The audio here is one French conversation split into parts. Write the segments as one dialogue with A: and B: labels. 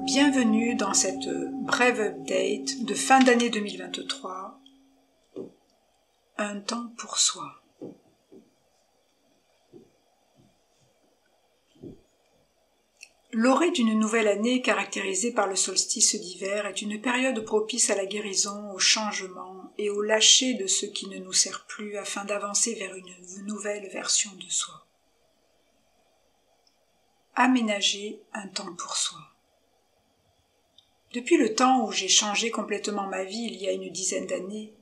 A: Bienvenue dans cette brève update de fin d'année 2023, un temps pour soi. L'orée d'une nouvelle année caractérisée par le solstice d'hiver est une période propice à la guérison, au changement et au lâcher de ce qui ne nous sert plus afin d'avancer vers une nouvelle version de soi. Aménager un temps pour soi. Depuis le temps où j'ai changé complètement ma vie il y a une dizaine d'années,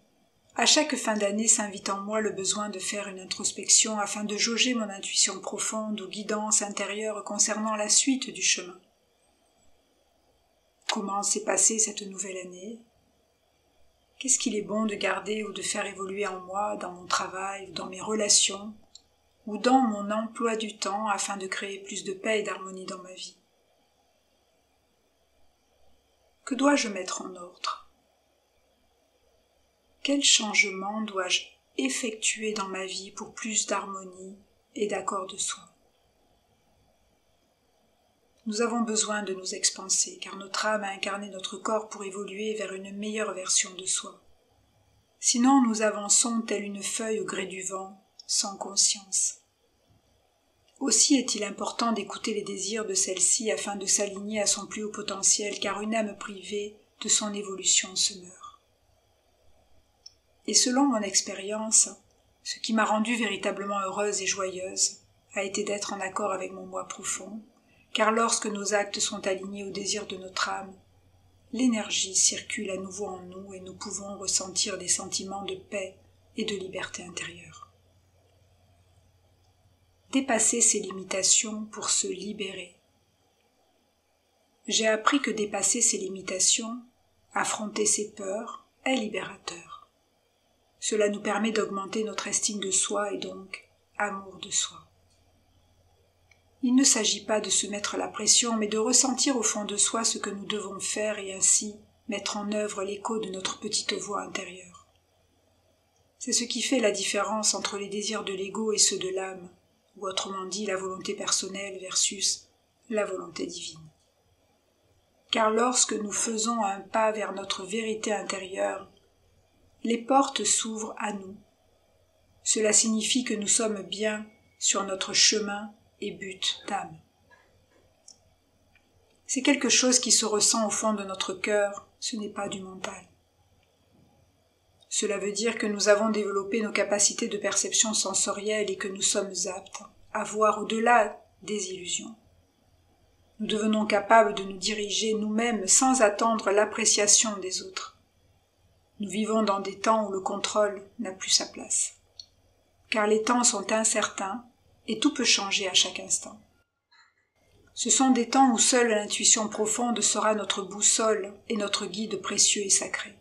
A: à chaque fin d'année s'invite en moi le besoin de faire une introspection afin de jauger mon intuition profonde ou guidance intérieure concernant la suite du chemin. Comment s'est passée cette nouvelle année ? Qu'est-ce qu'il est bon de garder ou de faire évoluer en moi, dans mon travail, ou dans mes relations, ou dans mon emploi du temps afin de créer plus de paix et d'harmonie dans ma vie ? Que dois-je mettre en ordre ? Quel changement dois-je effectuer dans ma vie pour plus d'harmonie et d'accord de soi ? Nous avons besoin de nous expanser, car notre âme a incarné notre corps pour évoluer vers une meilleure version de soi. Sinon, nous avançons telle une feuille au gré du vent, sans conscience. Aussi est-il important d'écouter les désirs de celle-ci afin de s'aligner à son plus haut potentiel, car une âme privée de son évolution se meurt. Et selon mon expérience, ce qui m'a rendue véritablement heureuse et joyeuse a été d'être en accord avec mon moi profond, car lorsque nos actes sont alignés aux désirs de notre âme, l'énergie circule à nouveau en nous et nous pouvons ressentir des sentiments de paix et de liberté intérieure. Dépasser ses limitations pour se libérer. J'ai appris que dépasser ses limitations, affronter ses peurs, est libérateur. Cela nous permet d'augmenter notre estime de soi et donc amour de soi. Il ne s'agit pas de se mettre la pression, mais de ressentir au fond de soi ce que nous devons faire et ainsi mettre en œuvre l'écho de notre petite voix intérieure. C'est ce qui fait la différence entre les désirs de l'ego et ceux de l'âme, ou autrement dit la volonté personnelle versus la volonté divine. Car lorsque nous faisons un pas vers notre vérité intérieure, les portes s'ouvrent à nous. Cela signifie que nous sommes bien sur notre chemin et but d'âme. C'est quelque chose qui se ressent au fond de notre cœur, ce n'est pas du mental. Cela veut dire que nous avons développé nos capacités de perception sensorielle et que nous sommes aptes à voir au-delà des illusions. Nous devenons capables de nous diriger nous-mêmes sans attendre l'appréciation des autres. Nous vivons dans des temps où le contrôle n'a plus sa place. Car les temps sont incertains et tout peut changer à chaque instant. Ce sont des temps où seule l'intuition profonde sera notre boussole et notre guide précieux et sacré.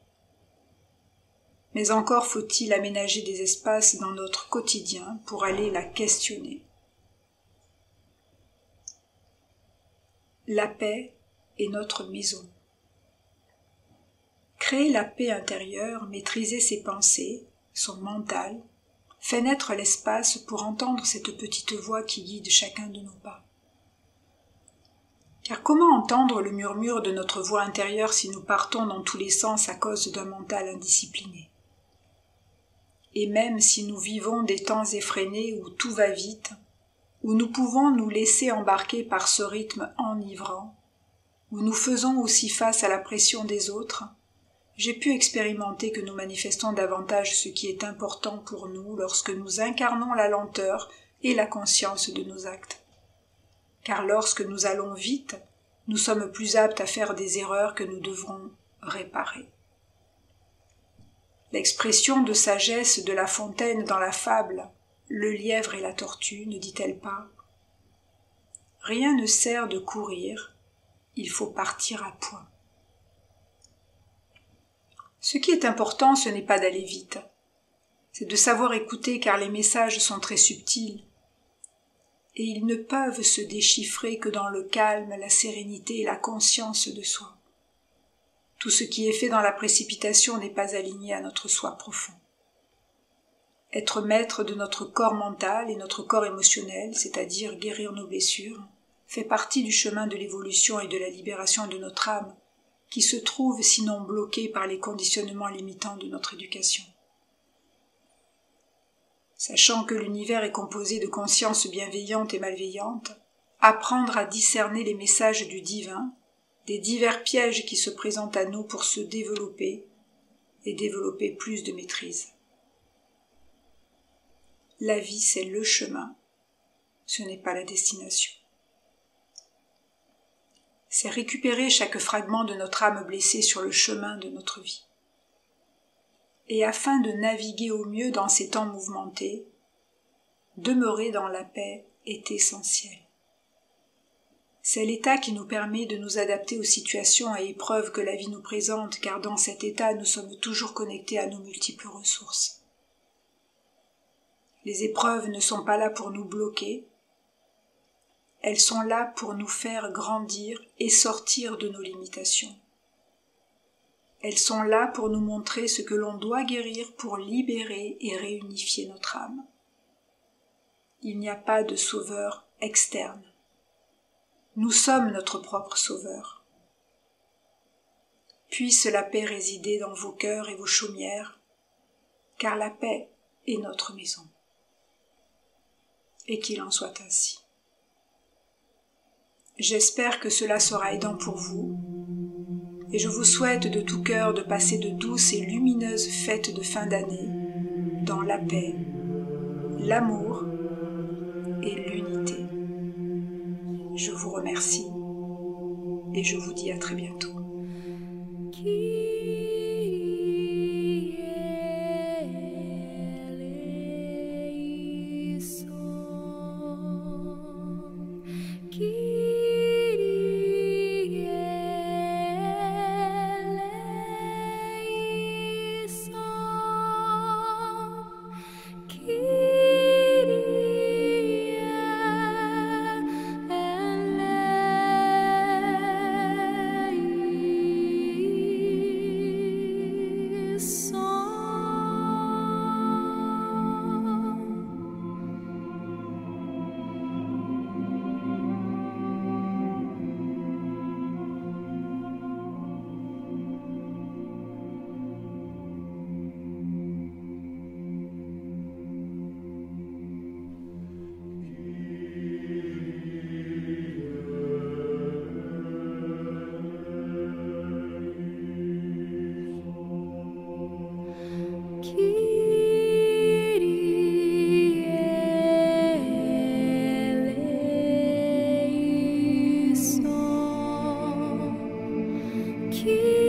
A: Mais encore faut-il aménager des espaces dans notre quotidien pour aller la questionner. La paix est notre maison. Créer la paix intérieure, maîtriser ses pensées, son mental, fait naître l'espace pour entendre cette petite voix qui guide chacun de nos pas. Car comment entendre le murmure de notre voix intérieure si nous partons dans tous les sens à cause d'un mental indiscipliné ? Et même si nous vivons des temps effrénés où tout va vite, où nous pouvons nous laisser embarquer par ce rythme enivrant, où nous faisons aussi face à la pression des autres, j'ai pu expérimenter que nous manifestons davantage ce qui est important pour nous lorsque nous incarnons la lenteur et la conscience de nos actes. Car lorsque nous allons vite, nous sommes plus aptes à faire des erreurs que nous devrons réparer. L'expression de sagesse de La Fontaine dans la fable « Le lièvre et la tortue » ne dit-elle pas « Rien ne sert de courir, il faut partir à point ». Ce qui est important, ce n'est pas d'aller vite, c'est de savoir écouter car les messages sont très subtils et ils ne peuvent se déchiffrer que dans le calme, la sérénité et la conscience de soi. Tout ce qui est fait dans la précipitation n'est pas aligné à notre soi profond. Être maître de notre corps mental et notre corps émotionnel, c'est-à-dire guérir nos blessures, fait partie du chemin de l'évolution et de la libération de notre âme, qui se trouve sinon bloquée par les conditionnements limitants de notre éducation. Sachant que l'univers est composé de consciences bienveillantes et malveillantes, apprendre à discerner les messages du divin, des divers pièges qui se présentent à nous pour se développer et développer plus de maîtrise. La vie, c'est le chemin, ce n'est pas la destination. C'est récupérer chaque fragment de notre âme blessée sur le chemin de notre vie. Et afin de naviguer au mieux dans ces temps mouvementés, demeurer dans la paix est essentiel. C'est l'état qui nous permet de nous adapter aux situations et épreuves que la vie nous présente, car dans cet état, nous sommes toujours connectés à nos multiples ressources. Les épreuves ne sont pas là pour nous bloquer, elles sont là pour nous faire grandir et sortir de nos limitations. Elles sont là pour nous montrer ce que l'on doit guérir pour libérer et réunifier notre âme. Il n'y a pas de sauveur externe. Nous sommes notre propre sauveur. Puisse la paix résider dans vos cœurs et vos chaumières, car la paix est notre maison. Et qu'il en soit ainsi. J'espère que cela sera aidant pour vous, et je vous souhaite de tout cœur de passer de douces et lumineuses fêtes de fin d'année dans la paix, l'amour et l'unité. Je vous remercie et je vous dis à très bientôt.
B: Keep